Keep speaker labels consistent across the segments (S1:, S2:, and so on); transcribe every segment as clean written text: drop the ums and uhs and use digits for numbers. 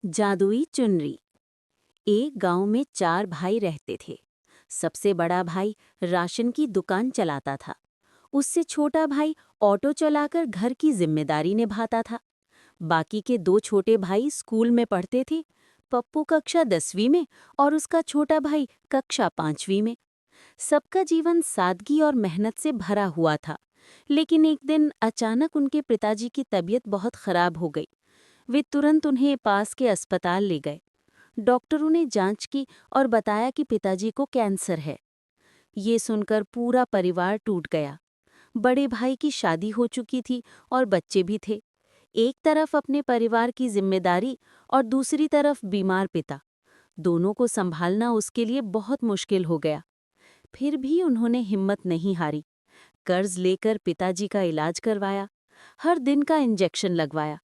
S1: जादुई चुनरी। एक गांव में 4 भाई रहते थे। सबसे बड़ा भाई राशन की दुकान चलाता था। उससे छोटा भाई ऑटो चलाकर घर की जिम्मेदारी निभाता था। बाकी के 2 छोटे भाई स्कूल में पढ़ते थे। पप्पू कक्षा 10वीं में और उसका छोटा भाई कक्षा 5वीं में। सबका जीवन सादगी और मेहनत से भरा हुआ था। लेकिन एक दिन अचानक उनके पिताजी की तबीयत बहुत खराब हो गई। वे तुरंत उन्हें पास के अस्पताल ले गए। डॉक्टरों ने जांच की और बताया कि पिताजी को कैंसर है। ये सुनकर पूरा परिवार टूट गया। बड़े भाई की शादी हो चुकी थी और बच्चे भी थे। एक तरफ अपने परिवार की जिम्मेदारी और दूसरी तरफ बीमार पिता। दोनों को संभालना उसके लिए बहुत मुश्किल हो गया। फिर भी उन्होंने हिम्मत नहीं हारी। कर्ज लेकर पिताजी का इलाज करवाया। हर दिन का इंजेक्शन लगवाया।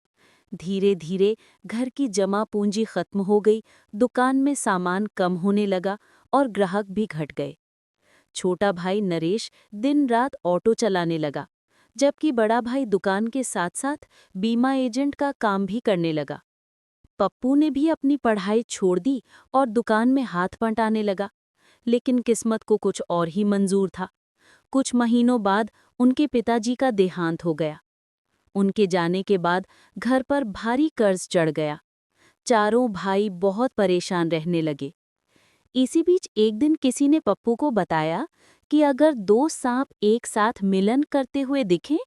S1: धीरे धीरे घर की जमा पूंजी खत्म हो गई। दुकान में सामान कम होने लगा और ग्राहक भी घट गए। छोटा भाई नरेश दिन रात ऑटो चलाने लगा, जबकि बड़ा भाई दुकान के साथ साथ बीमा एजेंट का काम भी करने लगा। पप्पू ने भी अपनी पढ़ाई छोड़ दी और दुकान में हाथ बंटाने लगा। लेकिन किस्मत को कुछ और ही मंजूर था। कुछ महीनों बाद उनके पिताजी का देहांत हो गया। उनके जाने के बाद घर पर भारी कर्ज चढ़ गया। चारों भाई बहुत परेशान रहने लगे। इसी बीच एक दिन किसी ने पप्पू को बताया कि अगर 2 सांप एक साथ मिलन करते हुए दिखें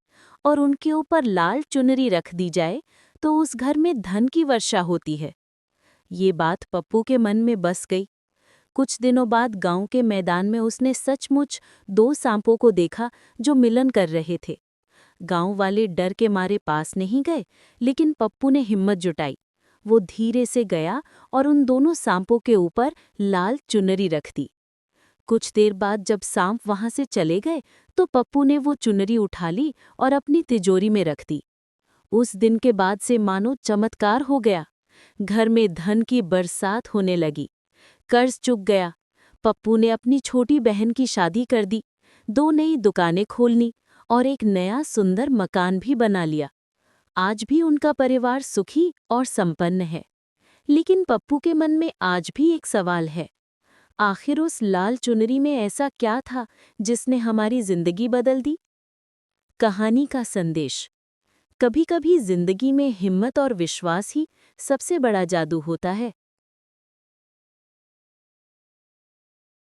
S1: और उनके ऊपर लाल चुनरी रख दी जाए तो उस घर में धन की वर्षा होती है। ये बात पप्पू के मन में बस गई। कुछ दिनों बाद गांव के मैदान में उसने सचमुच 2 सांपों को देखा जो मिलन कर रहे थे। गांव वाले डर के मारे पास नहीं गए, लेकिन पप्पू ने हिम्मत जुटाई। वो धीरे से गया और उन दोनों सांपों के ऊपर लाल चुनरी रख दी। कुछ देर बाद जब सांप वहां से चले गए तो पप्पू ने वो चुनरी उठा ली और अपनी तिजोरी में रख दी। उस दिन के बाद से मानो चमत्कार हो गया। घर में धन की बरसात होने लगी। कर्ज चुक गया। पप्पू ने अपनी छोटी बहन की शादी कर दी, 2 नई दुकानें खोलनी और एक नया सुंदर मकान भी बना लिया। आज भी उनका परिवार सुखी और संपन्न है। लेकिन पप्पू के मन में आज भी एक सवाल है। आखिर उस लाल चुनरी में ऐसा क्या था जिसने हमारी जिंदगी बदल दी? कहानी का संदेश। कभी-कभी जिंदगी में हिम्मत और विश्वास ही सबसे बड़ा जादू होता है।